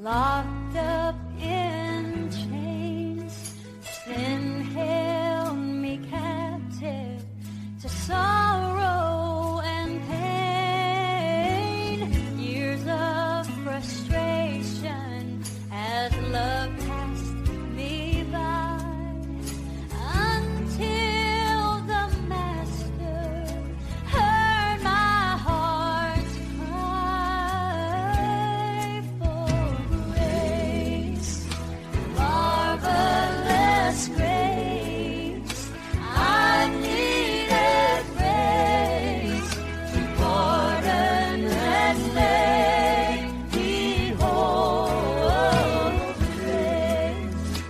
locked up in chains. Sin held me captive to sorrow and pain. Years of frustration as love passed me by, until the Master heard my heart's cry for grace. Marvelous grace, I needed grace to pardon and make me whole. Grace,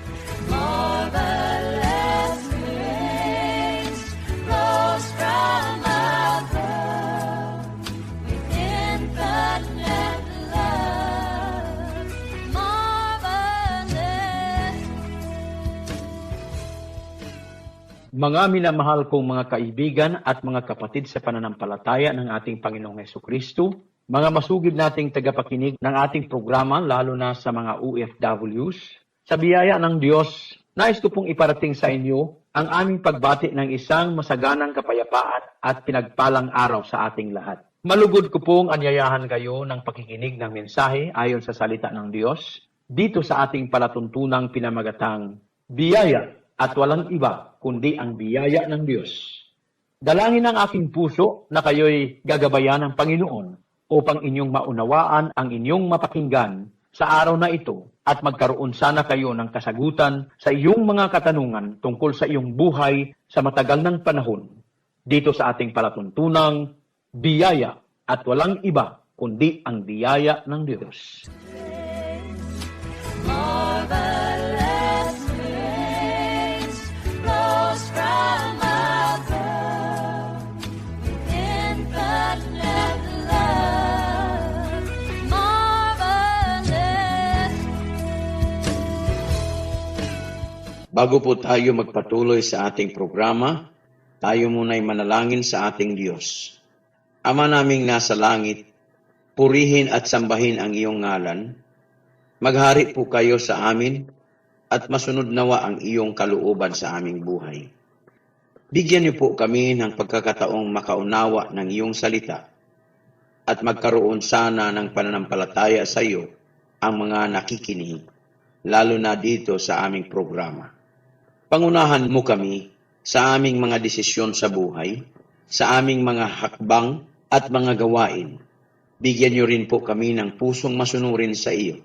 marvelous grace, flows from above with infinite love. Marvelous. Mga minamahal kong mga kaibigan at mga kapatid sa pananampalataya ng ating Panginoong Hesukristo, mga masugid nating tagapakinig ng ating programa, lalo na sa mga OFWs, sa biyaya ng Diyos, nais ko pong iparating sa inyo ang aming pagbati ng isang masaganang kapayapaan at pinagpalang araw sa ating lahat. Malugod ko pong anyayahan kayo ng pakikinig ng mensahe ayon sa salita ng Diyos dito sa ating palatuntunang pinamagatang biyaya at walang iba kundi ang biyaya ng Diyos. Dalangin ng aking puso na kayo'y gagabayan ng Panginoon upang inyong maunawaan ang inyong mapakinggan sa araw na ito at magkaroon sana kayo ng kasagutan sa iyong mga katanungan tungkol sa iyong buhay sa matagal ng panahon dito sa ating palatuntunang biyaya at walang iba kundi ang biyaya ng Diyos. Marvelous grace flows from above with infinite love. Marvelous. Bago po tayo magpatuloy sa ating programa, tayo muna'y manalangin sa ating Diyos. Ama naming nasa langit, purihin at sambahin ang iyong ngalan. Maghari po kayo sa amin at masunod nawa ang iyong kalooban sa aming buhay. Bigyan niyo po kami ng pagkakataong makaunawa ng iyong salita at magkaroon sana ng pananampalataya sa iyo ang mga nakikinig, lalo na dito sa aming programa. Pangunahan mo kami sa aming mga desisyon sa buhay, sa aming mga hakbang at mga gawain. Bigyan niyo rin po kami ng pusong masunurin sa iyo.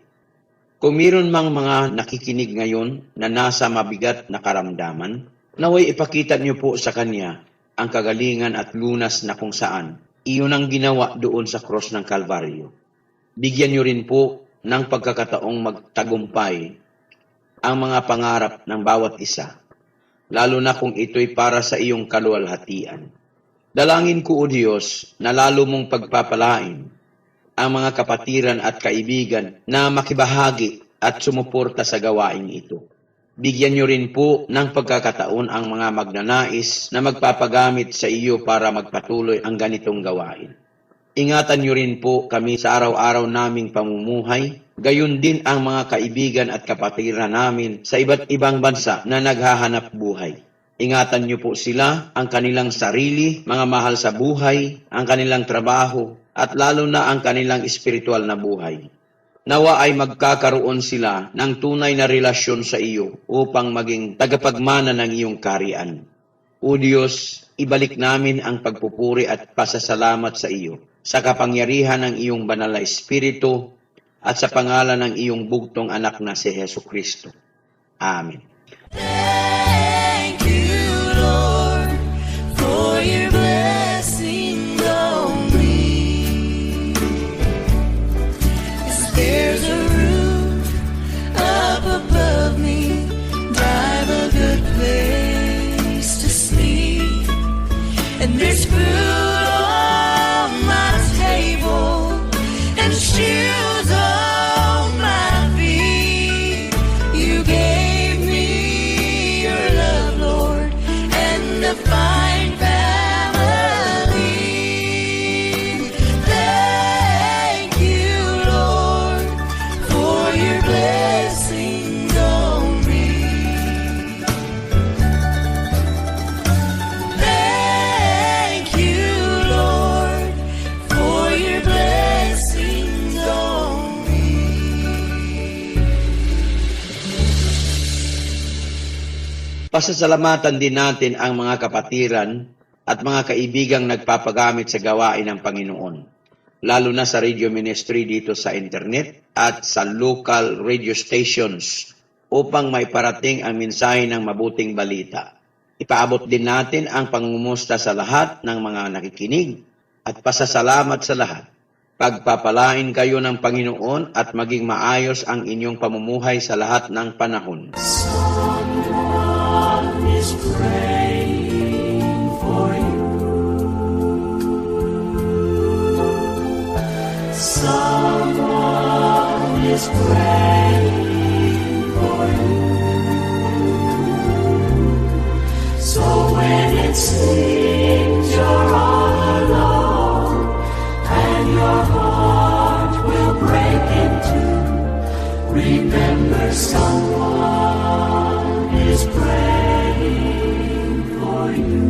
Kung mayroon mang mga nakikinig ngayon na nasa mabigat na karamdaman, naway ipakita niyo po sa kanya ang kagalingan at lunas na kung saan iyon ang ginawa doon sa cross ng Kalbaryo. Bigyan niyo rin po ng pagkakataong magtagumpay ang mga pangarap ng bawat isa, lalo na kung ito'y para sa iyong kaluwalhatian. Dalangin ko, O Diyos, na lalo mong pagpapalain ang mga kapatiran at kaibigan na makibahagi at sumuporta sa gawaing ito. Bigyan niyo rin po ng pagkakataon ang mga magnanais na magpapagamit sa iyo para magpatuloy ang ganitong gawain. Ingatan niyo rin po kami sa araw-araw naming pamumuhay, gayon din ang mga kaibigan at kapatiran namin sa iba't ibang bansa na naghahanap buhay. Ingatan niyo po sila, ang kanilang sarili, mga mahal sa buhay, ang kanilang trabaho, at lalo na ang kanilang espiritual na buhay. Nawa ay magkakaroon sila ng tunay na relasyon sa iyo upang maging tagapagmana ng iyong kaharian. O Diyos, ibalik namin ang pagpupuri at pasasalamat sa iyo sa kapangyarihan ng iyong banal na Espiritu at sa pangalan ng iyong bugtong anak na si Hesukristo. Amen. Thank you, Lord, for your blessing on me. 'Cause there's a roof up above me, drive a good place to sleep, and there's food on my table and shoes on my feet. You gave me Pasasalamatan din natin ang mga kapatiran at mga kaibigang nagpapagamit sa gawain ng Panginoon, lalo na sa radio ministry dito sa internet at sa local radio stations upang may parating ang mensahe ng mabuting balita. Ipaabot din natin ang pangungumusta sa lahat ng mga nakikinig at pasasalamat sa lahat. Pagpapalain kayo ng Panginoon at maging maayos ang inyong pamumuhay sa lahat ng panahon. Someone is praying for you. Someone is praying for you. So when it seems you're all alone and your heart will break in two, remember someone is praying for you.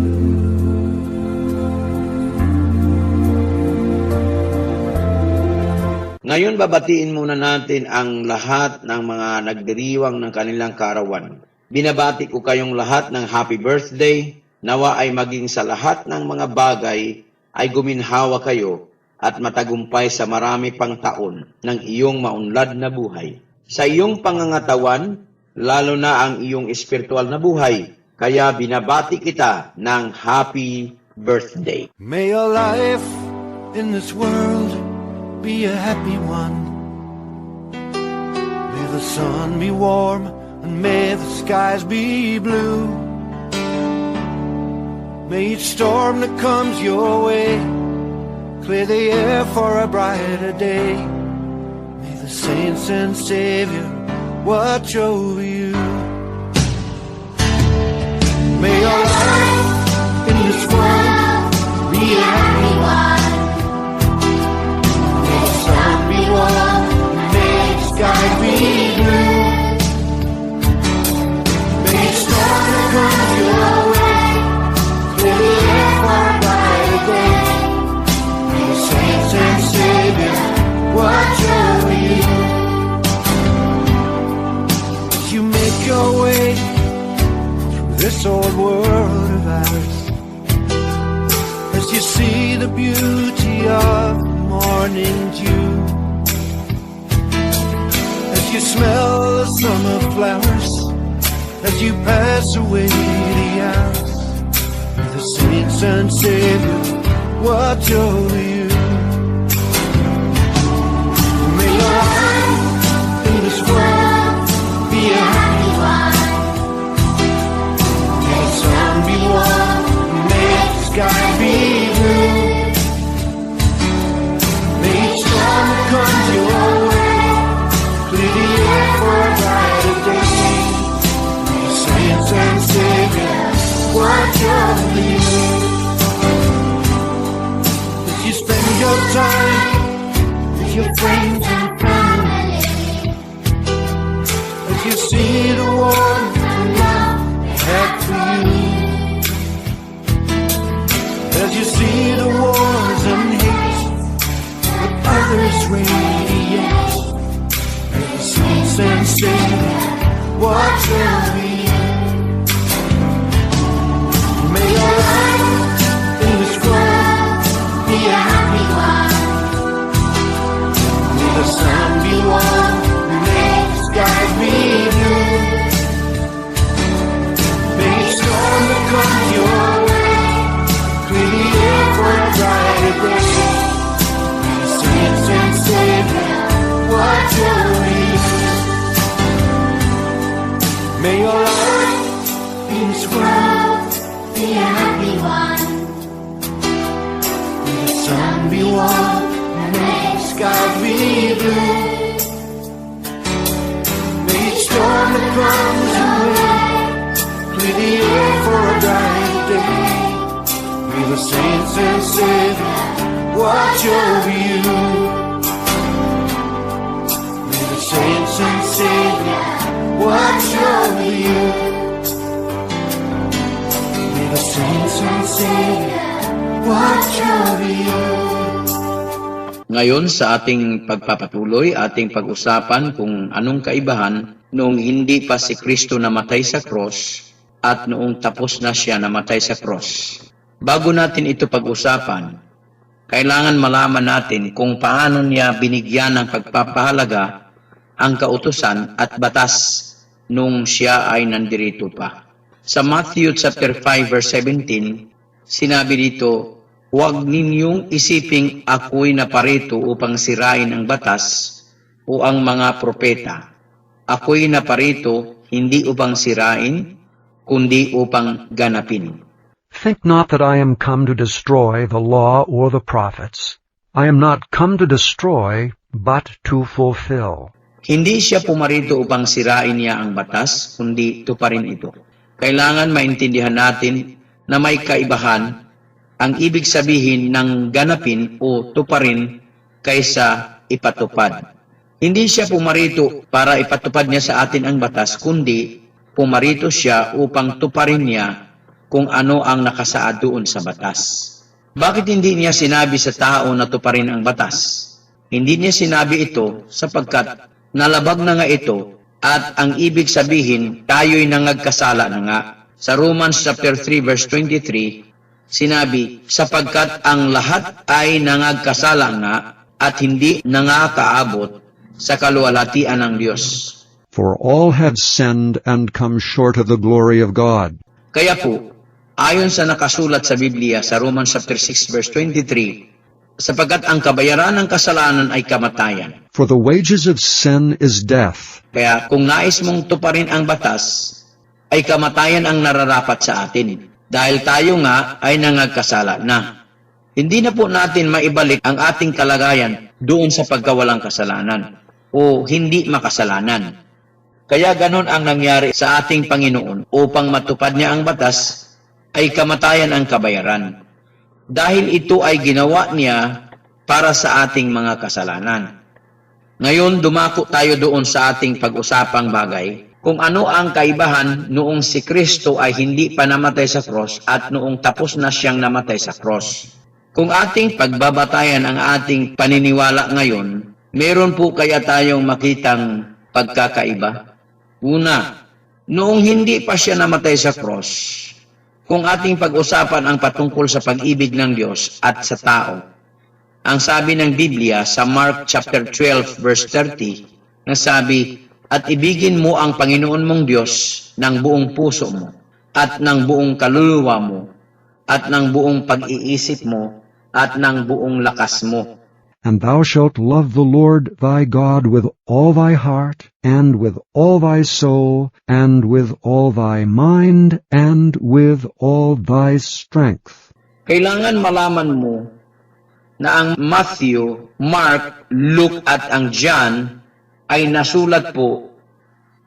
Ngayon babatiin muna natin ang lahat ng mga nagdiriwang ng kanilang kaarawan. Binabati ko kayong lahat ng happy birthday. Nawa ay maging sa lahat ng mga bagay ay guminhawa kayo at matagumpay sa marami pang taon ng iyong maunlad na buhay. Sa iyong pangangatawan, lalo na ang iyong espiritual na buhay. Kaya binabati kita ng happy birthday. May your life in this world be a happy one. May the sun be warm and may the skies be blue. May each storm that comes your way clear the air for a brighter day. May the saints and Savior watch over you. May your life in this world be a happy one. May the sun be warm and may the sky be blue. May each storm that comes your way clear the air for a brighter day. May the saints and Savior watch over you. As you make your way through this old world of ours, as you see the beauty of morning dew, as you smell the summer flowers, as you pass away the hours, may the saints and Savior watch over you. May your life in this world be a happy one. May the sun be warm, may the sky be blue. May each storm that comes your way clear the air for a brighter day. May the saints and Savior watch over you. As you spend your time with your friends and family, as you see the warmth and love they have for you, as you see the wars and hate that others radiate, may the saints and Savior watch over you. May your life in this world be a happy one. May the sun be warm, may the sky be blue. May each storm that comes your way clear the air for a brighter day. May the saints and Savior watch over you. May your life in this world be a happy one. May the sun be warm and may the sky be blue. May each storm that comes your way clear the air for a bright day. May the saints and Savior watch over you. May the saints and Savior watch over you. May the saints and Savior watch over you. Ngayon sa ating pagpapatuloy, ating pag-usapan kung anong kaibahan noong hindi pa si Kristo namatay sa cross at noong tapos na siya namatay sa cross. Bago natin ito pag-usapan, kailangan malaman natin kung paano niya binigyan ng pagpapahalaga ang kautusan at batas nung siya ay nandirito pa. Sa Matthew chapter 5 verse 17, sinabi dito, "Huwag ninyong isiping ako'y naparito upang sirain ang batas o ang mga propeta. Ako'y naparito hindi upang sirain, kundi upang ganapin." Think not that I am come to destroy the law or the prophets. I am not come to destroy, but to fulfill. Hindi siya pumarito upang sirain niya ang batas, kundi tuparin ito. Kailangan maintindihan natin na may kaibahan ang ibig sabihin ng ganapin o tuparin kaysa ipatupad. Hindi siya pumarito para ipatupad niya sa atin ang batas, kundi pumarito siya upang tuparin niya kung ano ang nakasaad doon sa batas. Bakit hindi niya sinabi sa tao na tuparin ang batas? Hindi niya sinabi ito sapagkat nalabag na nga ito at ang ibig sabihin tayo'y nangagkasala na nga. Sa Romans chapter 3 verse 23, sinabi, sapagkat ang lahat ay nangagkasala nga at hindi nangakaabot sa kaluwalhatian ng Diyos. For all have sinned and come short of the glory of God. Kaya po, ayon sa nakasulat sa Biblia sa Romans chapter 6 verse 23, sapagkat ang kabayaran ng kasalanan ay kamatayan. For the wages of sin is death. Kaya kung nais mong tuparin ang batas, ay kamatayan ang nararapat sa atin. Dahil tayo nga ay nangagkasala na. Hindi na po natin maibalik ang ating kalagayan doon sa pagkawalang kasalanan o hindi makasalanan. Kaya ganon ang nangyari sa ating Panginoon upang matupad niya ang batas ay kamatayan ang kabayaran. Dahil ito ay ginawa niya para sa ating mga kasalanan. Ngayon, dumako tayo doon sa ating pag-usapang bagay kung ano ang kaibahan noong si Kristo ay hindi pa namatay sa cross at noong tapos na siyang namatay sa cross. Kung ating pagbabatayan ang ating paniniwala ngayon, meron po kaya tayong makitang pagkakaiba? Una, noong hindi pa siya namatay sa cross, kung ating pag-usapan ang patungkol sa pag-ibig ng Diyos at sa tao, ang sabi ng Biblia sa Mark chapter 12 verse 30, na sabi, "At ibigin mo ang Panginoon mong Diyos ng buong puso mo, at ng buong kaluluwa mo, at ng buong pag-iisip mo, at ng buong lakas mo." And thou shalt love the Lord thy God with all thy heart, and with all thy soul, and with all thy mind, and with all thy strength. Kailangan malaman mo na ang Matthew, Mark, Luke at ang John ay nasulat po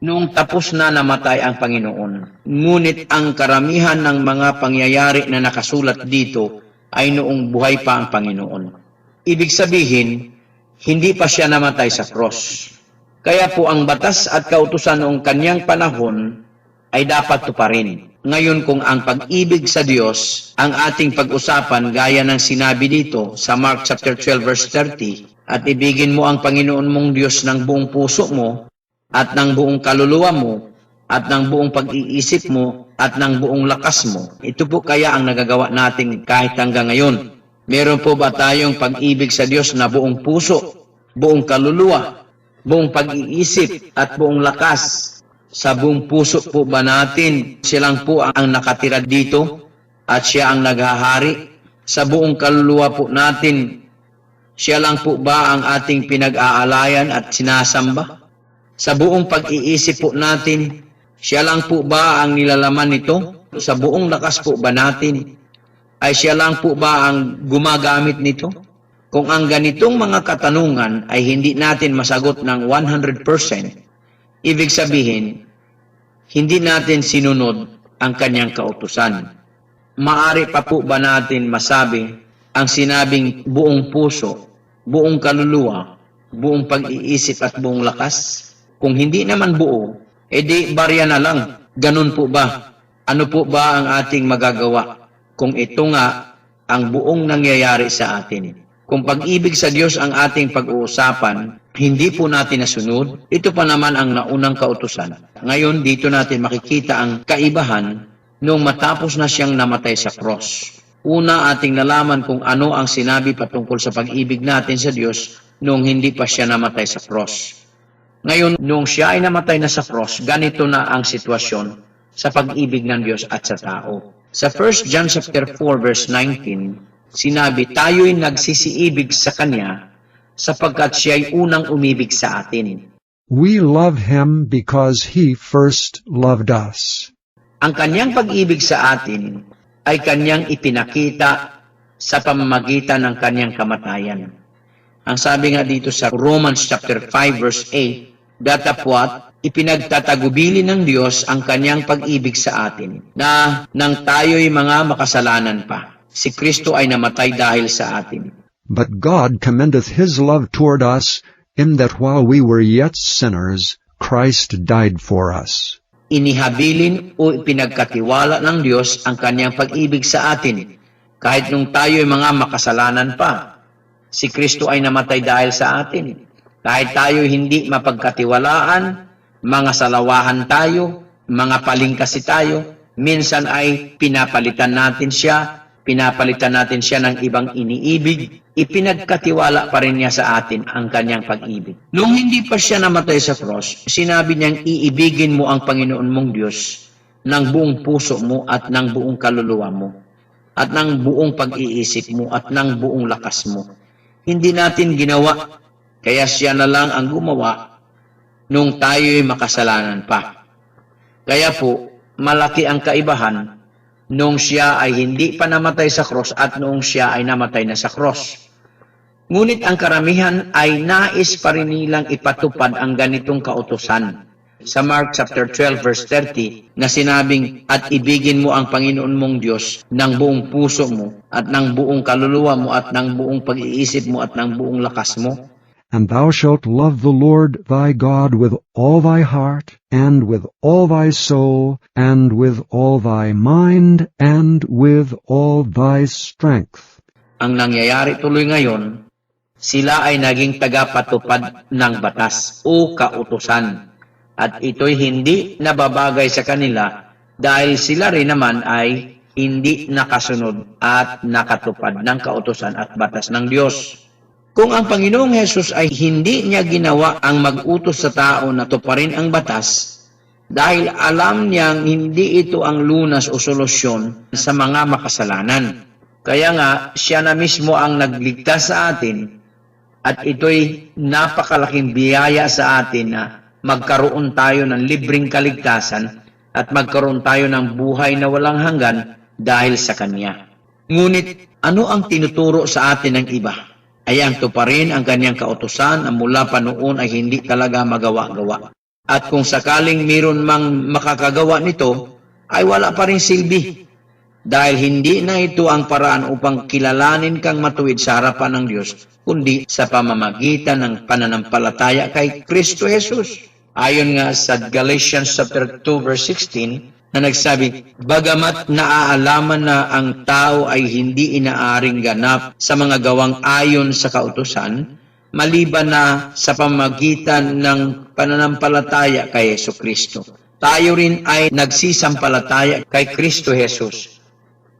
noong tapos na namatay ang Panginoon. Ngunit ang karamihan ng mga pangyayari na nakasulat dito ay noong buhay pa ang Panginoon. Ibig sabihin, hindi pa siya namatay sa cross. Kaya po ang batas at kautusan noong kanyang panahon ay dapat tuparin. Ngayon kung ang pag-ibig sa Diyos ang ating pag-usapan gaya ng sinabi dito sa Mark chapter 12 verse 30, at ibigin mo ang Panginoon mong Diyos ng buong puso mo, at ng buong kaluluwa mo, at ng buong pag-iisip mo, at ng buong lakas mo. Ito po kaya ang nagagawa natin kahit hanggang ngayon. Meron po ba tayong pag-ibig sa Diyos na buong puso, buong kaluluwa, buong pag-iisip, at buong lakas? Sa buong puso po ba natin siya lang po ang nakatira dito at siya ang naghahari? Sa buong kaluluwa po natin, siya lang po ba ang ating pinag-aalayan at sinasamba? Sa buong pag-iisip po natin, siya lang po ba ang nilalaman nito? Sa buong lakas po ba natin, ay siya lang po ba ang gumagamit nito? Kung ang ganitong mga katanungan ay hindi natin masagot ng 100%, ibig sabihin, hindi natin sinunod ang kanyang kautusan. Maari pa po ba natin masabi ang sinabing buong puso, buong kaluluwa, buong pag-iisip at buong lakas? Kung hindi naman buo, edi barya na lang. Ganun po ba? Ano po ba ang ating magagawa kung ito nga ang buong nangyayari sa atin? Kung pag-ibig sa Diyos ang ating pag-uusapan, hindi po natin nasunod. Ito pa naman ang naunang kautusan. Ngayon, dito natin makikita ang kaibahan nung matapos na siyang namatay sa cross. Una, ating nalaman kung ano ang sinabi patungkol sa pag-ibig natin sa Diyos nung hindi pa siya namatay sa cross. Ngayon, nung siya ay namatay na sa cross, ganito na ang sitwasyon sa pag-ibig ng Diyos at sa tao. Sa 1 John chapter 4 verse 19, sinabi, tayo'y nagsisiibig sa Kanya sapagkat siya'y unang umibig sa atin. We love him because he first loved us. Ang Kanyang pag-ibig sa atin ay Kanyang ipinakita sa pamamagitan ng Kanyang kamatayan. Ang sabi nga dito sa Romans chapter 5 verse 8, datapwat, ipinagtatagubili ng Diyos ang Kanyang pag-ibig sa atin, na nang tayo'y mga makasalanan pa, si Kristo ay namatay dahil sa atin. But God commendeth his love toward us, in that while we were yet sinners, Christ died for us. Inihabilin o ipinagkatiwala ng Diyos ang Kanyang pag-ibig sa atin, kahit nung tayo'y mga makasalanan pa. Si Kristo ay namatay dahil sa atin. Kahit tayo'y hindi mapagkatiwalaan, mga salawahan tayo, mga palingkasi tayo, minsan ay pinapalitan natin siya ng ibang iniibig, ipinagkatiwala pa rin niya sa atin ang Kanyang pag-ibig. Nung hindi pa siya namatay sa cross, sinabi niyang iibigin mo ang Panginoon mong Diyos ng buong puso mo at ng buong kaluluwa mo, at ng buong pag-iisip mo at ng buong lakas mo. Hindi natin ginawa, kaya siya na lang ang gumawa nung tayo'y makasalanan pa. Kaya po, malaki ang kaibahan nung siya ay hindi pa namatay sa cross at noong siya ay namatay na sa cross. Ngunit ang karamihan ay nais pa rin nilang ipatupad ang ganitong kautusan. Sa Mark chapter 12 verse 30 na sinabing, at ibigin mo ang Panginoon mong Diyos ng buong puso mo at ng buong kaluluwa mo at ng buong pag-iisip mo at ng buong lakas mo. And thou shalt love the Lord thy God with all thy heart, and with all thy soul, and with all thy mind, and with all thy strength. Ang nangyayari tuloy ngayon, sila ay naging tagapatupad ng batas o kautusan. At ito'y hindi nababagay sa kanila dahil sila rin naman ay hindi nakasunod at nakatupad ng kautusan at batas ng Diyos. Kung ang Panginoong Hesus ay hindi niya ginawa ang mag-utos sa tao na tuparin ang batas, dahil alam niyang hindi ito ang lunas o solusyon sa mga makasalanan. Kaya nga, siya na mismo ang nagligtas sa atin, at ito'y napakalaking biyaya sa atin na magkaroon tayo ng libreng kaligtasan at magkaroon tayo ng buhay na walang hanggan dahil sa Kanya. Ngunit, ano ang tinuturo sa atin ng iba? Ay ang tuparin ang Kanyang kautusan na mula pa noon ay hindi talaga magawa-gawa. At kung sakaling mayroon mang makakagawa nito, ay wala pa rin silbi. Dahil hindi na ito ang paraan upang kilalanin kang matuwid sa harapan ng Diyos, kundi sa pamamagitan ng pananampalataya kay Kristo Jesus. Ayon nga sa Galatians chapter 2 verse 16, na nagsabi, bagamat naaalaman na ang tao ay hindi inaaring ganap sa mga gawang ayon sa kautusan, maliban na sa pamamagitan ng pananampalataya kay Jesucristo. Tayo rin ay nagsisampalataya kay Kristo Jesus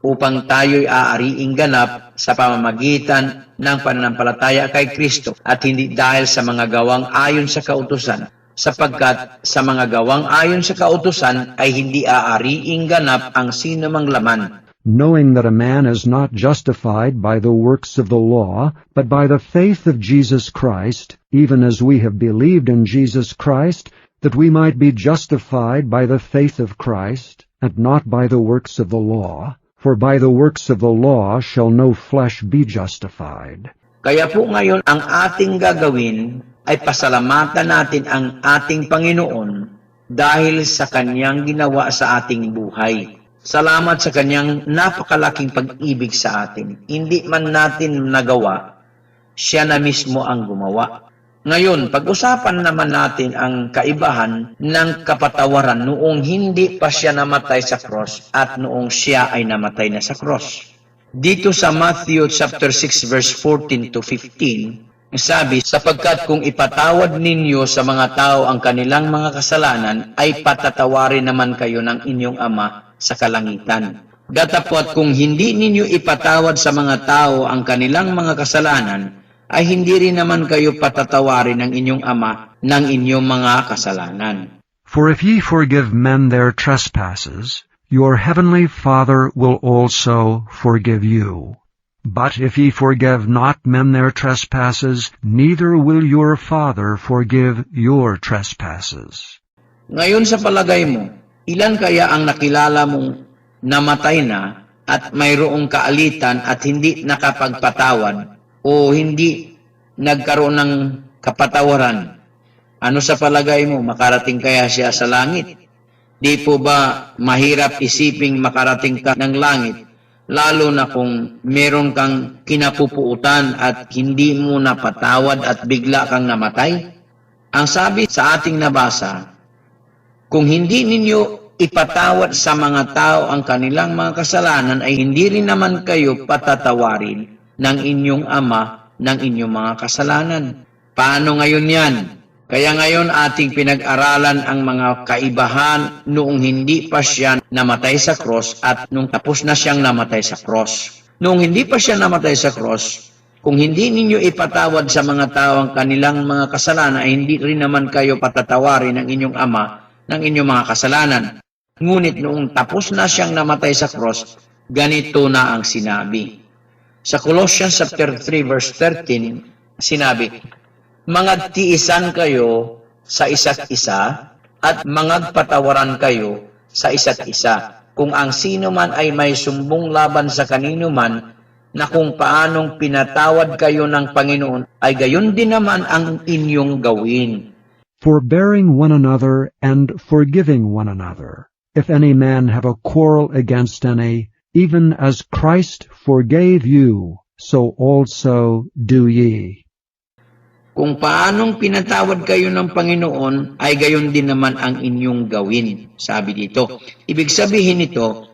upang tayo'y aariing ganap sa pamamagitan ng pananampalataya kay Kristo at hindi dahil sa mga gawang ayon sa kautusan. Sapagkat sa mga gawang ayon sa kautusan ay hindi aariing ganap ang sino mang laman. Knowing that a man is not justified by the works of the law, but by the faith of Jesus Christ, even as we have believed in Jesus Christ, that we might be justified by the faith of Christ, and not by the works of the law. For by the works of the law shall no flesh be justified. Kaya po ngayon ang ating gagawin ay pasalamatan natin ang ating Panginoon dahil sa Kanyang ginawa sa ating buhay. Salamat sa Kanyang napakalaking pag-ibig sa atin. Hindi man natin nagawa, siya na mismo ang gumawa. Ngayon, pag-usapan naman natin ang kaibahan ng kapatawaran noong hindi pa siya namatay sa cross at noong siya ay namatay na sa cross. Dito sa Matthew chapter 6 verse 14 to 15, Sabi, sapagkat kung ipatawad ninyo sa mga tao ang kanilang mga kasalanan, ay patatawarin naman kayo ng inyong Ama sa kalangitan. Datapot kung hindi ninyo ipatawad sa mga tao ang kanilang mga kasalanan, ay hindi rin naman kayo patatawarin ng inyong Ama ng inyong mga kasalanan. For if ye forgive men their trespasses, your heavenly Father will also forgive you. But if ye forgive not men their trespasses, neither will your Father forgive your trespasses. Ngayon sa palagay mo, ilan kaya ang nakilala mong namatay na at mayroong kaalitan at hindi nakapagpatawad o hindi nagkaroon ng kapatawaran? Ano sa palagay mo, makarating kaya siya sa langit? Di po ba mahirap isiping makarating ka ng langit? Lalo na kung meron kang kinapupuutan at hindi mo napatawad at bigla kang namatay? Ang sabi sa ating nabasa, kung hindi ninyo ipatawad sa mga tao ang kanilang mga kasalanan, ay hindi rin naman kayo patatawarin ng inyong Ama ng inyong mga kasalanan. Paano ngayon yan? Kaya ngayon ating pinag-aralan ang mga kaibahan noong hindi pa siya namatay sa cross at nung tapos na siyang namatay sa cross. Noong hindi pa siya namatay sa cross, kung hindi ninyo ipatawad sa mga tao ang kanilang mga kasalanan, ay hindi rin naman kayo patatawarin ng inyong Ama ng inyong mga kasalanan. Ngunit noong tapos na siyang namatay sa cross, ganito na ang sinabi. Sa Colossians chapter 3 verse 13, sinabi, mangagtiisan kayo sa isa't isa at mangagpatawaran kayo sa isa't isa. Kung ang sino man ay may sumbong laban sa kanino man, na kung paanong pinatawad kayo ng Panginoon, ay gayon din naman ang inyong gawin. Forbearing one another and forgiving one another. If any man have a quarrel against any, even as Christ forgave you, so also do ye. Kung paanong pinatawad kayo ng Panginoon, ay gayon din naman ang inyong gawin. Sabi dito. Ibig sabihin nito,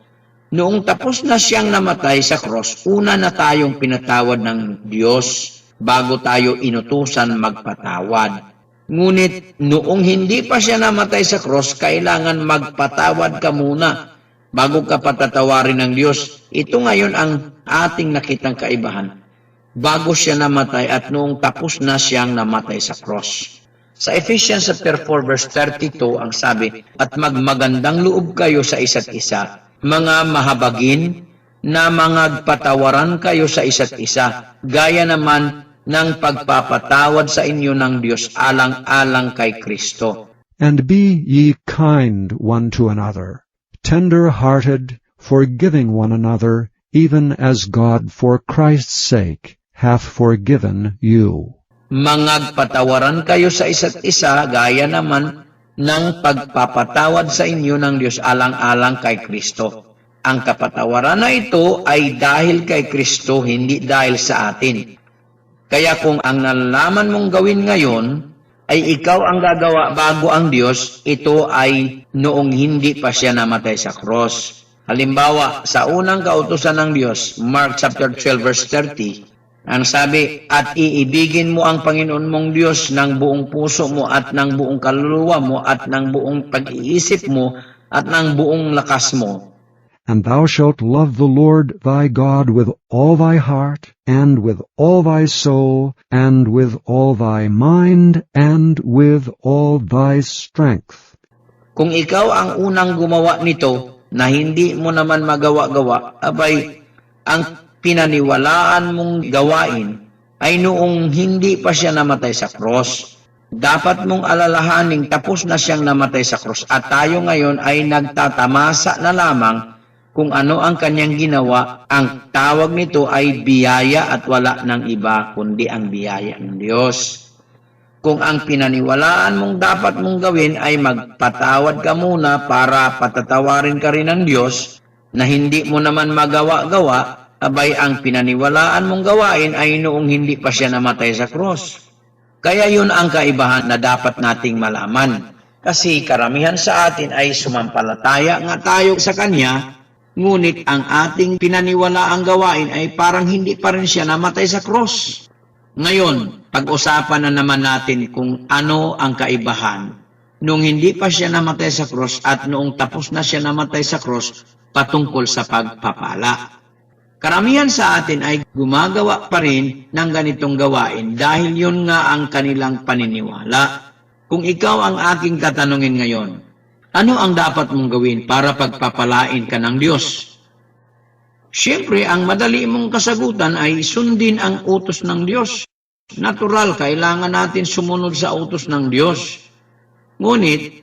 noong tapos na siyang namatay sa cross, una na tayong pinatawad ng Diyos bago tayo inutusan magpatawad. Ngunit noong hindi pa siya namatay sa cross, kailangan magpatawad ka muna bago ka patatawarin ng Diyos. Ito ngayon ang ating nakitang kaibahan. Bago siya namatay at noong tapos na siyang namatay sa cross. Sa Ephesians chapter 4 verse 32 ang sabi, at magmagandang loob kayo sa isa't isa, mga mahabagin na mangagpatawaran kayo sa isa't isa, gaya naman ng pagpapatawad sa inyo ng Diyos alang-alang kay Kristo. And be ye kind one to another, tender-hearted, forgiving one another, even as God for Christ's sake hath forgiven you. Mangagpatawaran kayo sa isa't isa, gaya naman ng pagpapatawad sa inyo ng Diyos alang-alang kay Kristo. Ang kapatawaran na ito ay dahil kay Kristo, hindi dahil sa atin. Kaya kung ang nalalaman mong gawin ngayon ay ikaw ang gagawa bago ang Diyos, ito ay noong hindi pa siya namatay sa cross. Halimbawa, sa unang kautusan ng Diyos, Mark chapter 12 verse 30, ang sabi, at iibigin mo ang Panginoon mong Diyos ng buong puso mo at ng buong kaluluwa mo at ng buong pag-iisip mo at ng buong lakas mo. And thou shalt love the Lord thy God with all thy heart, and with all thy soul, and with all thy mind, and with all thy strength. Kung ikaw ang unang gumawa nito, na hindi mo naman magawa-gawa, abay, ang pinaniwalaan mong gawain ay noong hindi pa siya namatay sa cross. Dapat mong alalahaning tapos na siyang namatay sa cross at tayo ngayon ay nagtatamasa na lamang kung ano ang kanyang ginawa. Ang tawag nito ay biyaya at wala ng iba kundi ang biyaya ng Diyos. Kung ang pinaniwalaan mong dapat mong gawin ay magpatawad ka muna para patatawarin ka rin ng Diyos na hindi mo naman magawa-gawa, abay ang pinaniwalaan mong gawain ay noong hindi pa siya namatay sa cross. Kaya yun ang kaibahan na dapat nating malaman. Kasi karamihan sa atin ay sumampalataya nga tayo sa Kanya, ngunit ang ating pinaniwalaang gawain ay parang hindi pa rin siya namatay sa cross. Ngayon, pag-usapan na naman natin kung ano ang kaibahan nung hindi pa siya namatay sa cross at noong tapos na siya namatay sa cross patungkol sa pagpapala. Karamihan sa atin ay gumagawa pa rin ng ganitong gawain dahil yun nga ang kanilang paniniwala. Kung ikaw ang aking tatanungin ngayon, ano ang dapat mong gawin para pagpapalain ka ng Diyos? Siyempre, ang madali mong kasagutan ay sundin ang utos ng Diyos. Natural, kailangan natin sumunod sa utos ng Diyos. Ngunit,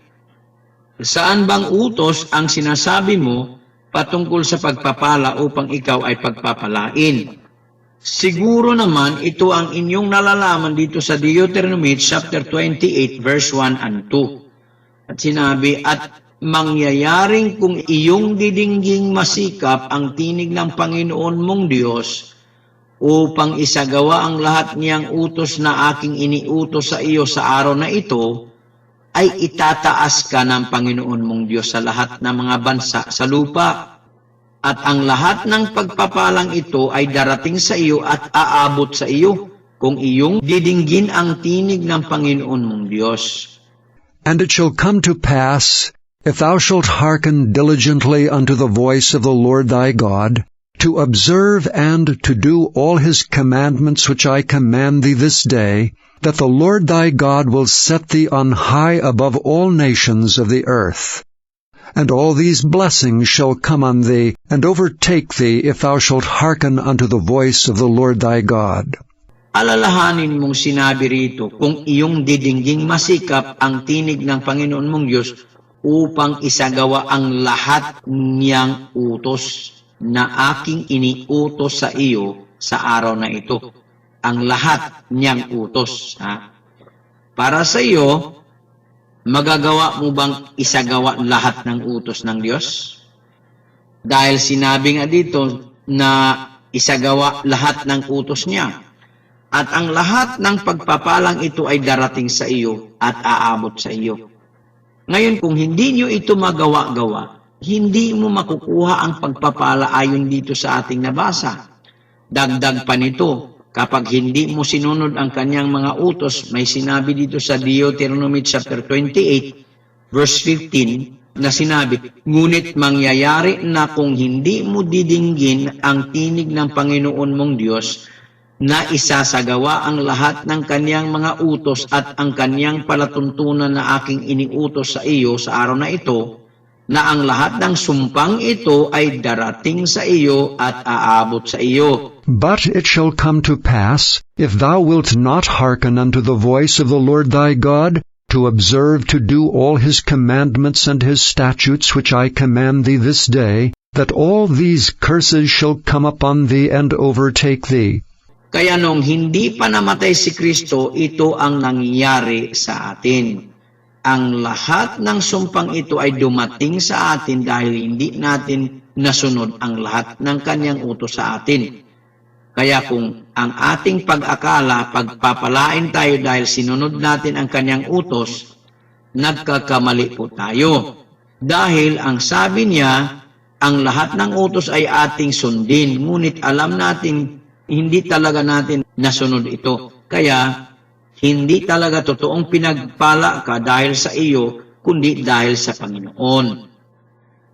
saan bang utos ang sinasabi mo patungkol sa pagpapala upang ikaw ay pagpapalain? Siguro naman ito ang inyong nalalaman dito sa Deuteronomy chapter 28 verse 1 and 2. At sinabi, at mangyayaring kung iyong didingging masikap ang tinig ng Panginoon mong Diyos upang isagawa ang lahat niyang utos na aking iniutos sa iyo sa araw na ito, ay itataas ka ng Panginoon mong Diyos sa lahat ng mga bansa sa lupa. At ang lahat ng pagpapalang ito ay darating sa iyo at aabot sa iyo kung iyong didinggin ang tinig ng Panginoon mong Diyos. And it shall come to pass, if thou shalt hearken diligently unto the voice of the Lord thy God, to observe and to do all his commandments which I command thee this day, that the Lord thy God will set thee on high above all nations of the earth. And all these blessings shall come on thee, and overtake thee, if thou shalt hearken unto the voice of the Lord thy God. Alalahanin mong sinabi rito kung iyong didingging masikap ang tinig ng Panginoon mong Diyos upang isagawa ang lahat niyang utos na aking iniutos sa iyo sa araw na ito. Ang lahat niyang utos. Para sa iyo, magagawa mo bang isagawa lahat ng utos ng Diyos? Dahil sinabi nga dito na isagawa lahat ng utos niya. At ang lahat ng pagpapalang ito ay darating sa iyo at aabot sa iyo. Ngayon, kung hindi niyo ito magawa-gawa, hindi mo makukuha ang pagpapala ayon dito sa ating nabasa. Dagdag pa nito, kapag hindi mo sinunod ang kanyang mga utos, may sinabi dito sa Deuteronomy chapter 28, verse 15, na sinabi, ngunit mangyayari na kung hindi mo didinggin ang tinig ng Panginoon mong Diyos, na isasagawa ang lahat ng kanyang mga utos at ang kanyang palatuntunan na aking iniutos sa iyo sa araw na ito, na ang lahat ng sumpang ito ay darating sa iyo at aabot sa iyo. But it shall come to pass, if thou wilt not hearken unto the voice of the Lord thy God, to observe to do all his commandments and his statutes which I command thee this day, that all these curses shall come upon thee and overtake thee. Kaya nung hindi pa namatay si Kristo, ito ang nangyayari sa atin. Ang lahat ng sumpang ito ay dumating sa atin dahil hindi natin nasunod ang lahat ng kanyang utos sa atin. Kaya kung ang ating pag-akala, pagpapalain tayo dahil sinunod natin ang kanyang utos, nagkakamali po tayo. Dahil ang sabi niya, ang lahat ng utos ay ating sundin, ngunit alam natin hindi talaga natin nasunod ito. Kaya, hindi talaga totoong pinagpala ka dahil sa iyo, kundi dahil sa Panginoon.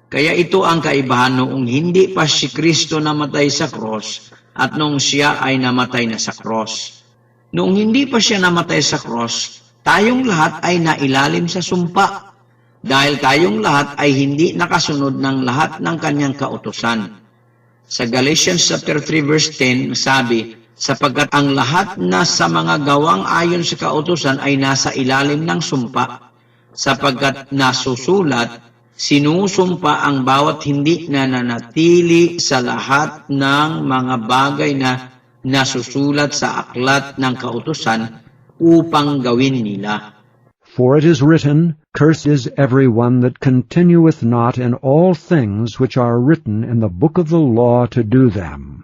Kaya ito ang kaibahan noong hindi pa si Kristo namatay sa cross at noong siya ay namatay na sa cross. Noong hindi pa siya namatay sa cross, tayong lahat ay nailalim sa sumpa dahil tayong lahat ay hindi nakasunod ng lahat ng kanyang kautusan. Sa Galatians chapter 3 verse 10, sabi, sapagkat ang lahat na sa mga gawang ayon sa kautusan ay nasa ilalim ng sumpa, sapagkat nasusulat, sinusumpa ang bawat hindi na nanatili sa lahat ng mga bagay na nasusulat sa aklat ng kautusan upang gawin nila. For it is written, Cursed is every one that continueth not in all things which are written in the book of the law to do them.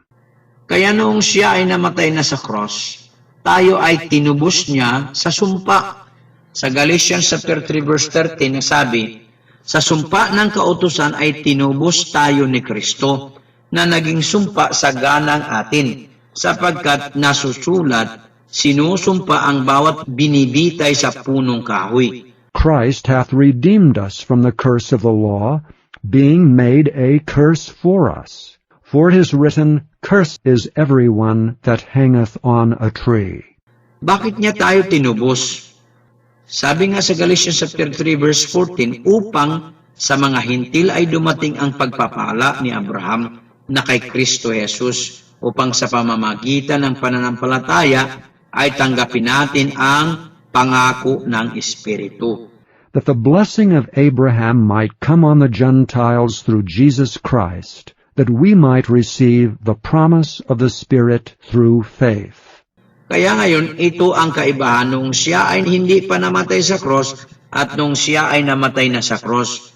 Kaya noong siya ay namatay na sa cross, tayo ay tinubos niya sa sumpa. Sa Galatians chapter 3 verse 13, sabi, sa sumpa ng kautusan ay tinubos tayo ni Kristo, na naging sumpa sa ganang atin, sapagkat nasusulat, sinusumpa ang bawat binibitay sa punong kahoy. Christ hath redeemed us from the curse of the law, being made a curse for us. For it is written, Cursed is every one that hangeth on a tree. Bakit niya tayo tinubos? Sabi nga sa Galatians chapter 3 verse 14, upang sa mga hintil ay dumating ang pagpapala ni Abraham na kay Kristo Jesus, upang sa pamamagitan ng pananampalataya ay tanggapin natin ang pangako ng Espiritu. That the blessing of Abraham might come on the Gentiles through Jesus Christ, that we might receive the promise of the Spirit through faith. Kaya ngayon, ito ang kaibahan nung siya ay hindi pa namatay sa cross at nung siya ay namatay na sa cross.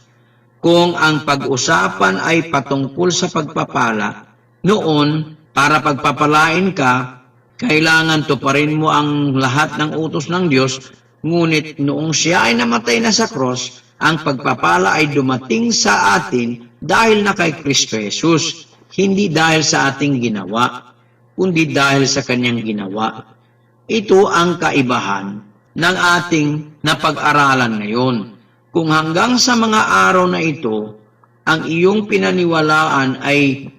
Kung ang pag-usapan ay patungkol sa pagpapala, noon, para pagpapalain ka, kailangan tuparin mo ang lahat ng utos ng Diyos, ngunit noong siya ay namatay na sa cross, ang pagpapala ay dumating sa atin dahil na kay Kristo Jesus, hindi dahil sa ating ginawa, kundi dahil sa kanyang ginawa. Ito ang kaibahan ng ating napag-aralan ngayon. Kung hanggang sa mga araw na ito, ang iyong pinaniwalaan ay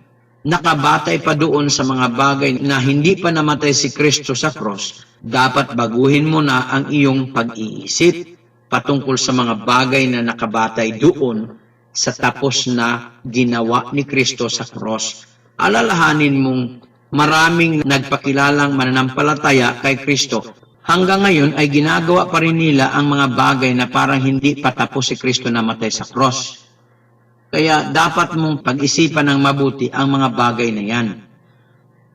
nakabatay pa doon sa mga bagay na hindi pa namatay si Kristo sa cross, dapat baguhin mo na ang iyong pag-iisip patungkol sa mga bagay na nakabatay doon sa tapos na ginawa ni Kristo sa cross. Alalahanin mong maraming nagpakilalang mananampalataya kay Kristo. Hanggang ngayon ay ginagawa pa rin nila ang mga bagay na parang hindi pa tapos si Kristo namatay sa cross. Kaya dapat mong pag-isipan ng mabuti ang mga bagay na yan.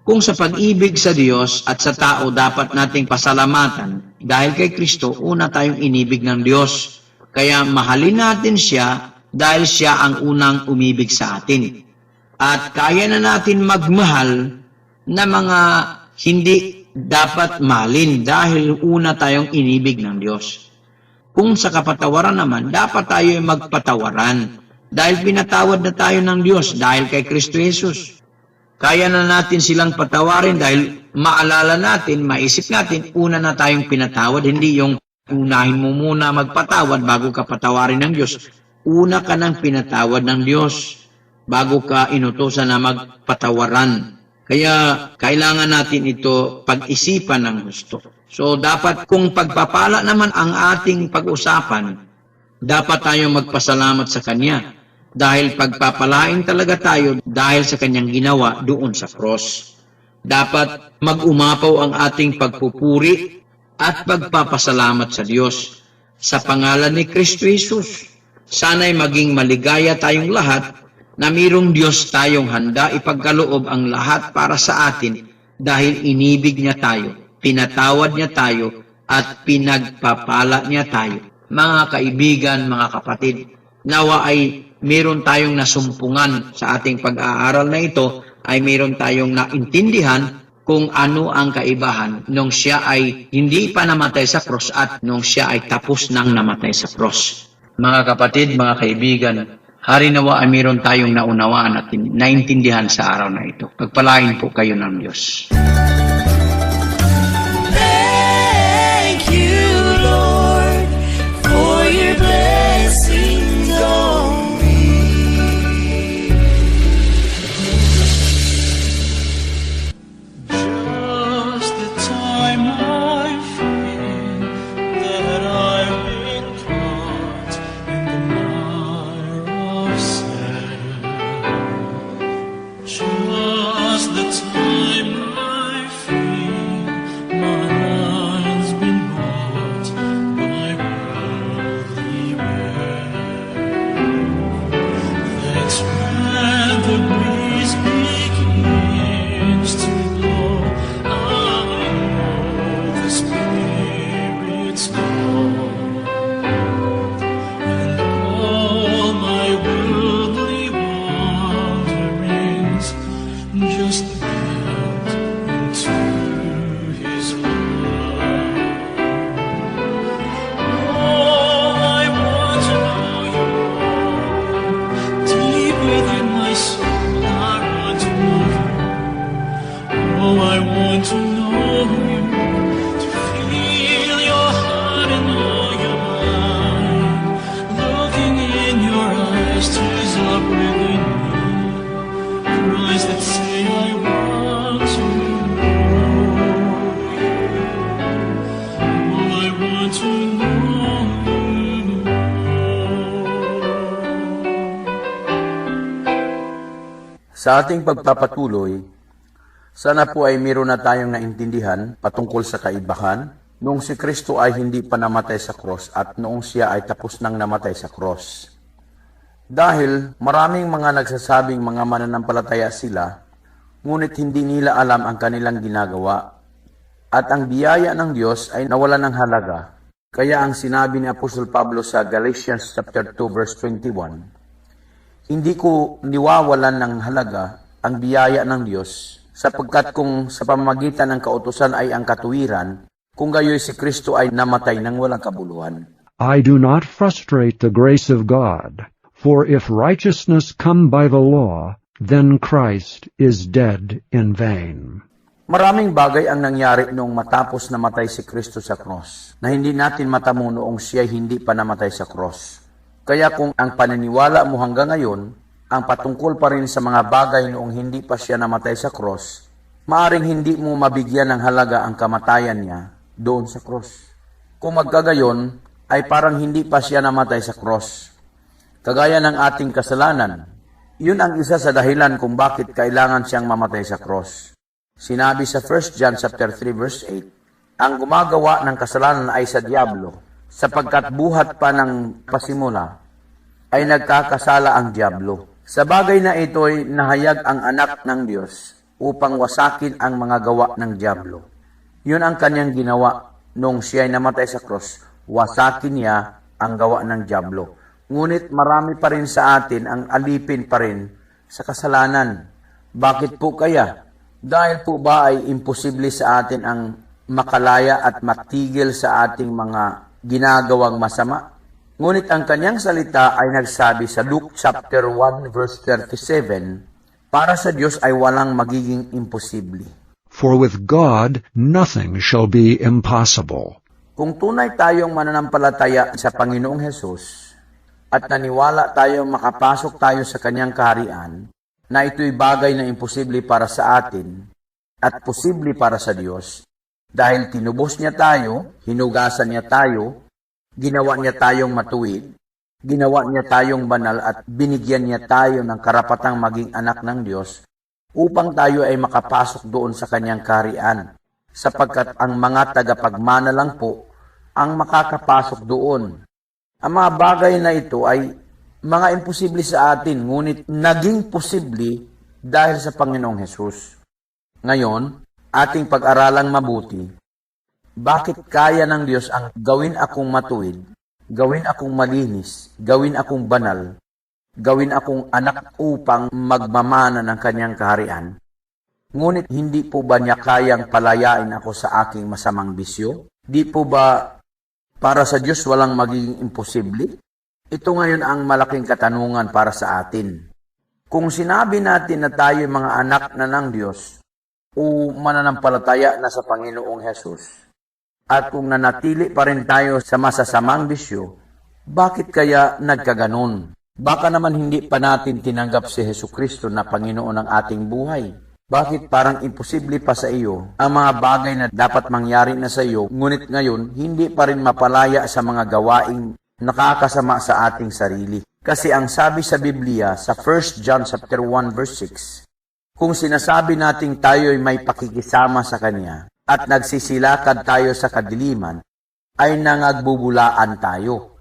Kung sa pag-ibig sa Diyos at sa tao dapat nating pasalamatan, dahil kay Kristo, una tayong inibig ng Diyos. Kaya mahalin natin siya dahil siya ang unang umibig sa atin. At kaya na natin magmahal na mga hindi dapat mahalin dahil una tayong inibig ng Diyos. Kung sa kapatawaran naman, dapat tayo magpatawaran dahil pinatawad na tayo ng Diyos dahil kay Kristo Jesus. Kaya na natin silang patawarin dahil maalala natin, maisip natin, una na tayong pinatawad, hindi yung unahin mo muna magpatawad bago ka patawarin ng Diyos. Una ka nang pinatawad ng Diyos bago ka inutusan na magpatawaran. Kaya kailangan natin ito pag-isipan ng gusto. So dapat kung pagpapala naman ang ating pag-usapan, dapat tayong magpasalamat sa Kanya. Dahil pagpapalain talaga tayo dahil sa Kanyang ginawa doon sa cross. Dapat mag-umapaw ang ating pagpupuri at pagpapasalamat sa Diyos. Sa pangalan ni Kristo Jesus, sana'y maging maligaya tayong lahat na mayroong Diyos tayong handa ipagkaloob ang lahat para sa atin dahil inibig niya tayo, pinatawad niya tayo, at pinagpapala niya tayo. Mga kaibigan, mga kapatid, nawa ay meron tayong nasumpungan sa ating pag-aaral na ito, ay meron tayong naintindihan kung ano ang kaibahan nung siya ay hindi pa namatay sa cross at nung siya ay tapos nang namatay sa cross. Mga kapatid, mga kaibigan, hari nawa ay meron tayong naunawaan at naintindihan sa araw na ito. Pagpalain po kayo ng Diyos. Thank you, Lord, for your blessings on me. Just the time I feel that I've been caught in the mire of sin. Just the time I Sa ating pagpapatuloy, sana po ay meron na tayong naintindihan patungkol sa kaibahan noong si Kristo ay hindi pa namatay sa cross at noong siya ay tapos nang namatay sa cross. Dahil maraming mga nagsasabing mga mananampalataya sila, ngunit hindi nila alam ang kanilang ginagawa. At ang biyaya ng Diyos ay nawalan ng halaga. Kaya ang sinabi ni Apostol Pablo sa Galatians chapter 2 verse 21, hindi ko niwawalan ng halaga ang biyaya ng Diyos, sapagkat kung sa pamamagitan ng kautusan ay ang katuwiran, kung gayoy si Kristo ay namatay ng walang kabuluhan. I do not frustrate the grace of God, for if righteousness come by the law, then Christ is dead in vain. Maraming bagay ang nangyari noong matapos namatay si Kristo sa cross, na hindi natin matamo noong siya hindi pa namatay sa cross. Kaya kung ang paniniwala mo hanggang ngayon, ang patungkol pa rin sa mga bagay noong hindi pa siya namatay sa cross, maaring hindi mo mabigyan ng halaga ang kamatayan niya doon sa cross. Kung magkagayon, ay parang hindi pa siya namatay sa cross. Kagaya ng ating kasalanan, yun ang isa sa dahilan kung bakit kailangan siyang mamatay sa cross. Sinabi sa 1 John chapter 3 verse 8, ang gumagawa ng kasalanan ay sa diablo, sapagkat buhat pa ng pasimula ay nagkakasala ang diablo. Sa bagay na ito ay nahayag ang anak ng Diyos upang wasakin ang mga gawa ng diablo. Yun ang kanyang ginawa nung siya ay namatay sa cross. Wasakin niya ang gawa ng diablo. Ngunit marami pa rin sa atin ang alipin pa rin sa kasalanan. Bakit po kaya? Dahil po ba ay imposible sa atin ang makalaya at matigil sa ating mga ginagawang masama? Ngunit ang kanyang salita ay nagsabi sa Luke chapter 1 verse 37, para sa Diyos ay walang magiging imposible. For with God nothing shall be impossible. Kung tunay tayong mananampalataya sa Panginoong Hesus at naniwala tayong makapasok tayo sa kanyang kaharian, na ito'y bagay na imposible para sa atin at posible para sa Diyos, dahil tinubos niya tayo, hinugasan niya tayo, ginawa niya tayong matuwid, ginawa niya tayong banal at binigyan niya tayo ng karapatang maging anak ng Diyos upang tayo ay makapasok doon sa kanyang kaharian, sapagkat ang mga tagapagmana lang po ang makakapasok doon. Ang mga bagay na ito ay mga imposible sa atin, ngunit naging posible dahil sa Panginoong Hesus. Ngayon, ating pag-aralang mabuti, bakit kaya ng Diyos ang gawin akong matuwid, gawin akong malinis, gawin akong banal, gawin akong anak upang magmamana ng kanyang kaharian? Ngunit hindi po ba niya kayang palayain ako sa aking masamang bisyo? Di po ba para sa Diyos walang magiging imposible? Ito ngayon ang malaking katanungan para sa atin. Kung sinabi natin na tayo mga anak na ng Diyos o mananampalataya na sa Panginoong Hesus, at kung nanatili pa rin tayo sa masasamang bisyo, bakit kaya nagkaganon? Baka naman hindi pa natin tinanggap si Jesucristo na Panginoon ng ating buhay. Bakit parang imposible pa sa iyo ang mga bagay na dapat mangyari na sa iyo, ngunit ngayon hindi pa rin mapalaya sa mga gawaing nakakasama sa ating sarili? Kasi ang sabi sa Biblia sa 1 John chapter 1 verse 6, kung sinasabi nating tayo ay may pakikisama sa Kanya at nagsisilakad tayo sa kadiliman, ay nangagbubulaan tayo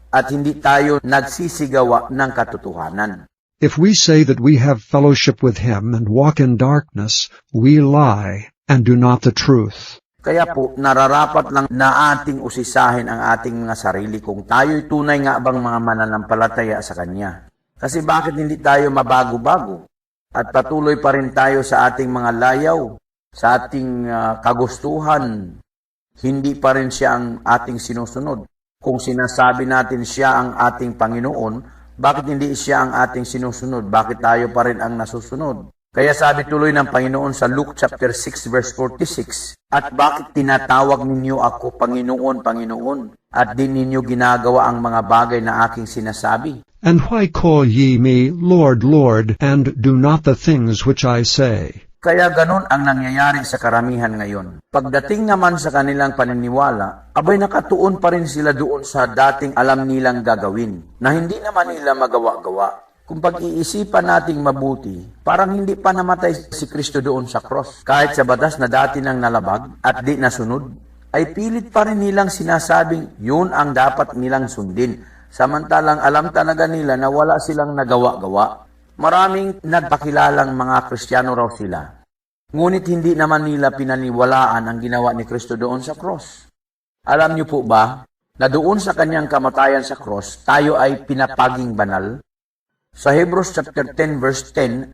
at hindi tayo nagsisigawa ng katotohanan. If we say that we have fellowship with him and walk in darkness, we lie and do not the truth. Kaya po, nararapat lang na ating usisahin ang ating mga sarili kung tayo'y tunay nga bang mga mananampalataya sa Kanya. Kasi bakit hindi tayo mabago-bago at patuloy pa rin tayo sa ating mga layaw, sa ating kagustuhan, hindi pa rin siya ang ating sinusunod? Kung sinasabi natin siya ang ating Panginoon, bakit hindi siya ang ating sinusunod? Bakit tayo pa rin ang nasusunod? Kaya sabi tuloy ng Panginoon sa Luke chapter 6 verse 46, at bakit tinatawag ninyo ako Panginoon, Panginoon, at di ninyo ginagawa ang mga bagay na aking sinasabi? And why call ye me Lord, Lord, and do not the things which I say? Kaya ganon ang nangyayari sa karamihan ngayon. Pagdating naman sa kanilang paniniwala, abay nakatuon pa rin sila doon sa dating alam nilang gagawin, na hindi naman nila magawa-gawa. Kung pag-iisipan nating mabuti, parang hindi pa namatay si Kristo doon sa cross. Kahit sa batas na dati nang nalabag at di nasunod, ay pilit pa rin nilang sinasabing yun ang dapat nilang sundin. Samantalang alam talaga nila na wala silang nagawa-gawa. Maraming nagpakilalang mga Kristiyano raw sila. Ngunit hindi naman nila pinaniwalaan ang ginawa ni Kristo doon sa cross. Alam niyo po ba na doon sa kanyang kamatayan sa cross, tayo ay pinapaging banal? Sa Hebrews chapter 10 verse 10,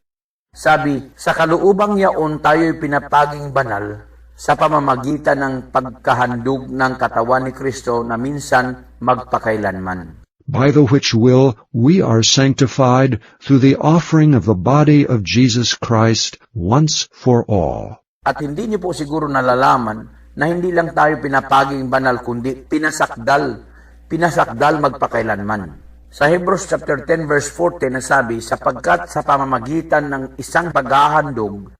sabi, sa kaluubang yaon tayo'y pinapaging banal sa pamamagitan ng pagkahandog ng katawan ni Kristo na minsan magpakailanman. By the which will we are sanctified through the offering of the body of Jesus Christ once for all. At hindi niyo po siguro nalalaman na hindi lang tayo pinapaging banal kundi pinasakdal magpakailanman. Sa Hebrews chapter 10 verse 14 nasabi, sapagkat sa pamamagitan ng isang paghahandog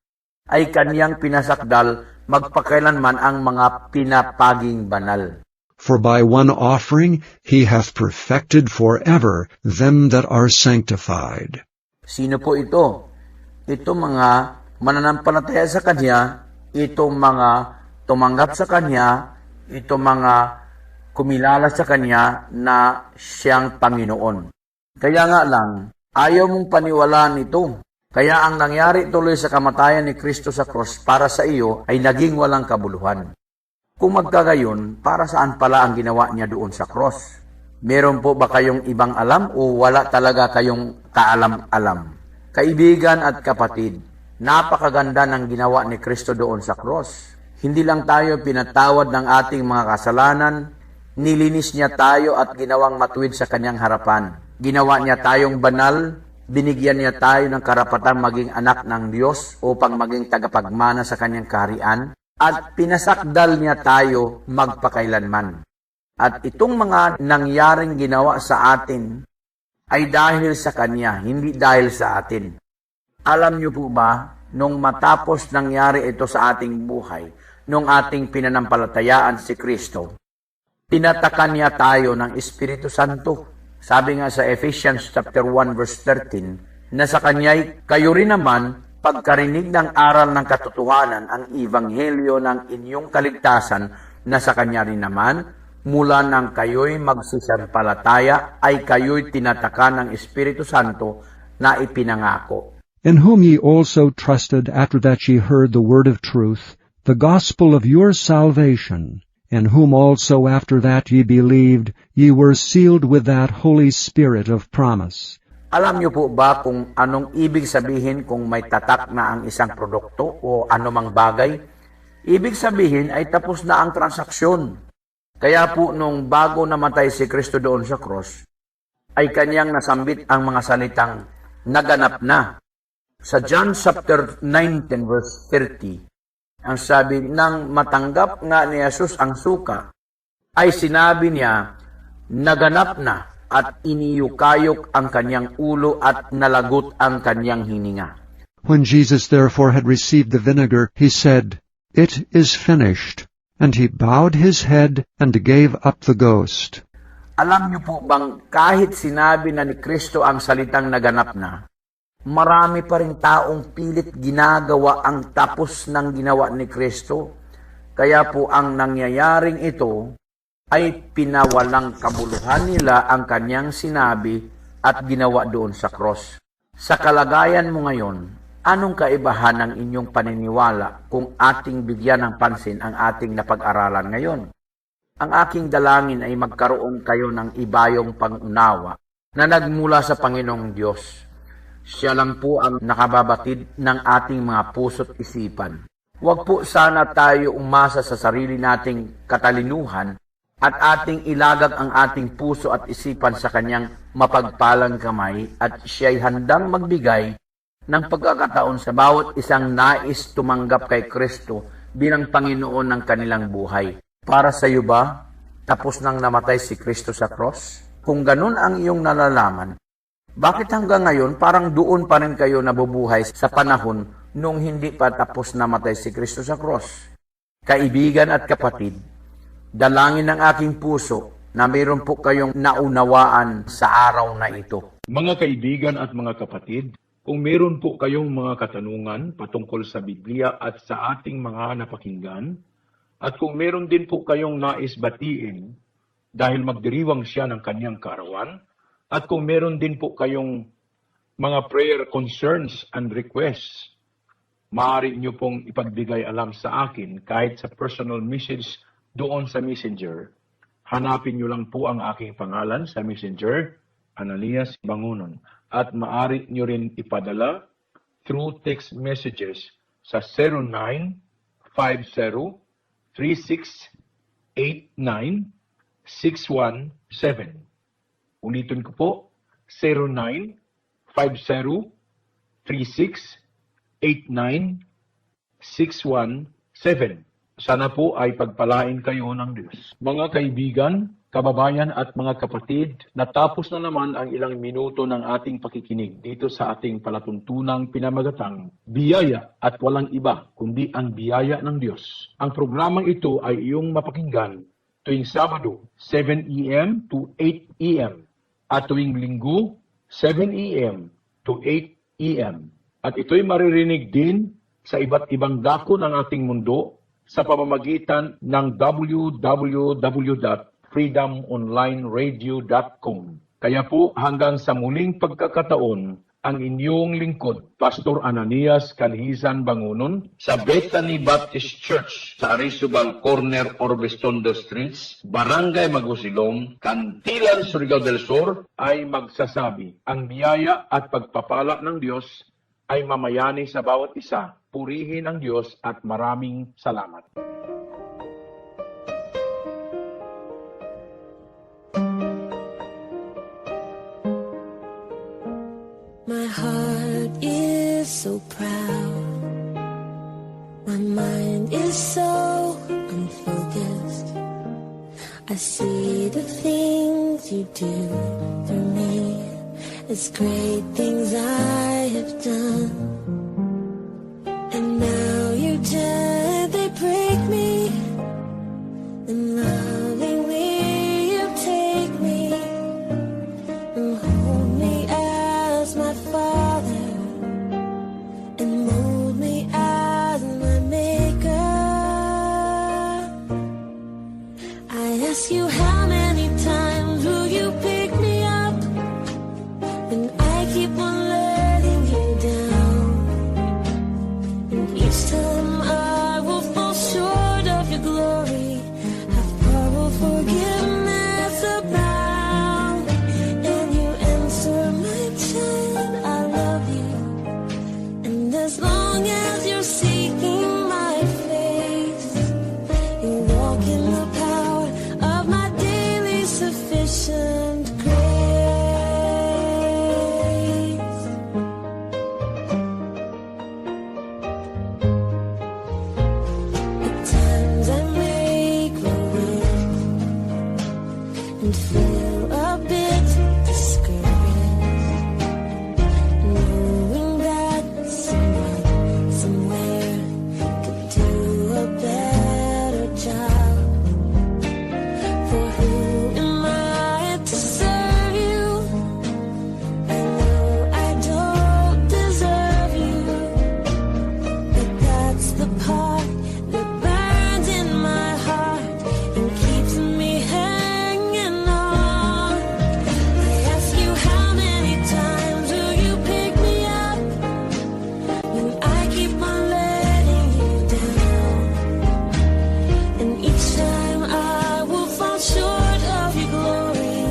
ay kaniyang pinasakdal magpakailanman ang mga pinapaging banal. For by one offering he hath perfected forever them that are sanctified. Sino po ito? Ito mga mananampalataya sa Kanya, ito mga tumanggap sa Kanya, ito mga kumilala sa Kanya na siyang Panginoon. Kaya nga lang, ayaw mong paniwalaan ito. Kaya ang nangyari tuloy sa kamatayan ni Kristo sa cross para sa iyo ay naging walang kabuluhan. Kung magkagayon, para saan pala ang ginawa niya doon sa cross? Meron po ba kayong ibang alam o wala talaga kayong kaalam-alam? Kaibigan at kapatid, napakaganda ng ginawa ni Kristo doon sa cross. Hindi lang tayo pinatawad ng ating mga kasalanan, nilinis niya tayo at ginawang matuwid sa kanyang harapan. Ginawa niya tayong banal, binigyan niya tayo ng karapatang maging anak ng Diyos upang maging tagapagmana sa kanyang kaharian, at pinasakdal niya tayo magpakailanman. At itong mga nangyaring ginawa sa atin ay dahil sa Kanya, hindi dahil sa atin. Alam niyo po ba, nung matapos nangyari ito sa ating buhay, nung ating pinanampalatayaan si Kristo, tinatakan niya tayo ng Espiritu Santo. Sabi nga sa Ephesians chapter 1 verse 13, na sa Kanya'y kayo rin naman, pagkarinig ng aral ng katotohanan, ang ebanghelyo ng inyong kaligtasan, na sa Kanya rin naman, mula nang kayo'y magsisampalataya, ay kayo'y tinatakan ng Espiritu Santo na ipinangako. In whom ye also trusted after that ye heard the word of truth, the gospel of your salvation, in whom also after that ye believed, ye were sealed with that Holy Spirit of promise. Alam niyo po ba kung anong ibig sabihin kung may tatak na ang isang produkto o anumang bagay? Ibig sabihin ay tapos na ang transaksyon. Kaya po nung bago namatay si Kristo doon sa cross, ay kanyang nasambit ang mga salitang naganap na. Sa John chapter 19 verse 30, ang sabi, nang matanggap nga ni Jesus ang suka, ay sinabi niya, naganap na, at iniyukayok ang kanyang ulo at nalagot ang kanyang hininga. When Jesus therefore had received the vinegar, he said, It is finished. And he bowed his head and gave up the ghost. Alam niyo po bang kahit sinabi na ni Kristo ang salitang naganap na, marami pa rin taong pilit ginagawa ang tapos ng ginawa ni Kristo. Kaya po ang nangyayaring ito ay pinawalang kabuluhan nila ang kanyang sinabi at ginawa doon sa cross. Sa kalagayan mo ngayon, anong kaibahan ng inyong paniniwala kung ating bigyan ng pansin ang ating napag-aralan ngayon? Ang aking dalangin ay magkaroon kayo ng ibayong pangunawa na nagmula sa Panginoong Diyos. Siya lang po ang nakababatid ng ating mga puso't isipan. Huwag po sana tayo umasa sa sarili nating katalinuhan at ating ilagak ang ating puso at isipan sa kanyang mapagpalang kamay, at siya'y handang magbigay ng pagkakataon sa bawat isang nais tumanggap kay Kristo bilang Panginoon ng kanilang buhay. Para sa iyo ba, tapos nang namatay si Kristo sa cross? Kung ganun ang iyong nalalaman, bakit hanggang ngayon parang doon pa rin kayo nabubuhay sa panahon nung hindi pa tapos namatay si Kristo sa cross? Kaibigan at kapatid, dalangin ng aking puso na mayroon po kayong naunawaan sa araw na ito. Mga kaibigan at mga kapatid, kung meron po kayong mga katanungan patungkol sa Biblia at sa ating mga napakinggan, at kung meron din po kayong nais batiin dahil magdiriwang siya ng kanyang kaarawan, at kung meron din po kayong mga prayer concerns and requests, maaari nyo pong ipagbigay alam sa akin kahit sa personal message doon sa Messenger. Hanapin nyo lang po ang aking pangalan sa Messenger, Ananias Bangunon. At maaari nyo rin ipadala through text messages sa 0950-3689-617. Ulitin ko po, 0950-3689-617. Sana po ay pagpalain kayo ng Diyos. Mga kaibigan, kababayan at mga kapatid, natapos na naman ang ilang minuto ng ating pakikinig dito sa ating palatuntunang pinamagatang Biyaya at walang iba kundi ang biyaya ng Diyos. Ang programang ito ay iyong mapakinggan tuwing Sabado, 7 a.m. to 8 a.m. at tuwing Linggo, 7 a.m. to 8 a.m. At ito'y maririnig din sa iba't ibang dako ng ating mundo sa pamamagitan ng www.freedomonlineradio.com. Kaya po hanggang sa muling pagkakataon, ang inyong lingkod, Pastor Ananias Canhizan Bangunon, sa Bethany Baptist Church sa Arizobal Corner, Orbestondo Streets, Barangay Magusilong, Cantilan, Surigao del Sur, ay magsasabi, ang biyaya at pagpapala ng Diyos ay mamayani sa bawat isa. Purihin ang Diyos at maraming salamat. My heart is so proud. My mind is so unfocused. I see the things you do through me. It's great things I have done. And now you gently break me, and lovingly you take me and hold me as my Father, and mold me as my Maker. I ask you, how many times will you pick me up when I keep on letting you down? And each time I will fall short of your glory, how far will forgiveness abound? And you answer, my child, I love you. And as long as you're seeking my face, you walk in the power of my daily sufficient grace. At times I make my way and feel a bit discouraged, knowing that someone somewhere could do a better job. For who am I to serve you? I know I don't deserve you, but that's the part that burns in my heart and keeps me hanging on. I ask you, how many times will you pick me up when I keep on letting you down? And each time I will fall short of your glory,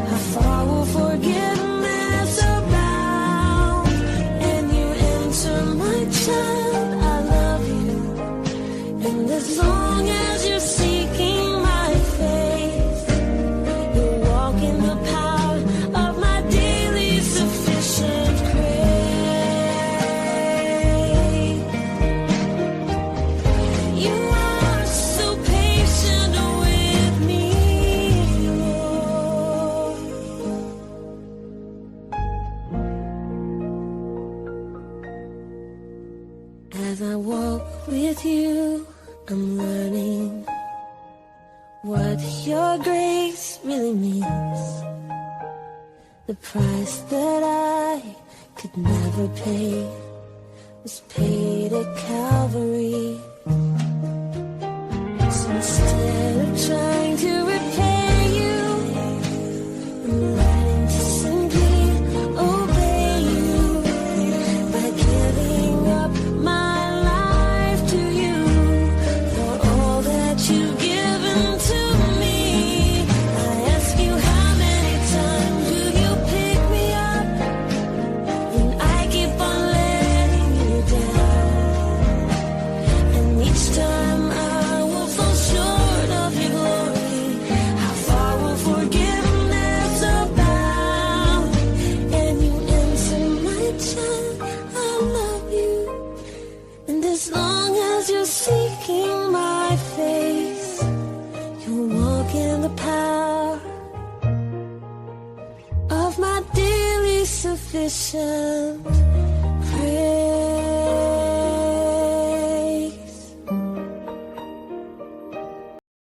how far will forgiveness abound? And you answer, my child, I love you. And as long as you're seeking my face, you walk in the power of my daily sufficient grace. You are so patient with me, Lord. As I walk with you, I'm learning what your grace really means. The price that I could never pay was paid at Calvary. So instead of trying to repay you, I'm learning to simply obey you by giving up my life to you for all that you've given to me. I ask you, how many times will you pick me up when I keep on letting you down? And each time I will fall short of your glory. How far will forgiveness abound? And you answer, my child, I love you. And as long as you're seeking my face, you'll walk in the power of my daily sufficient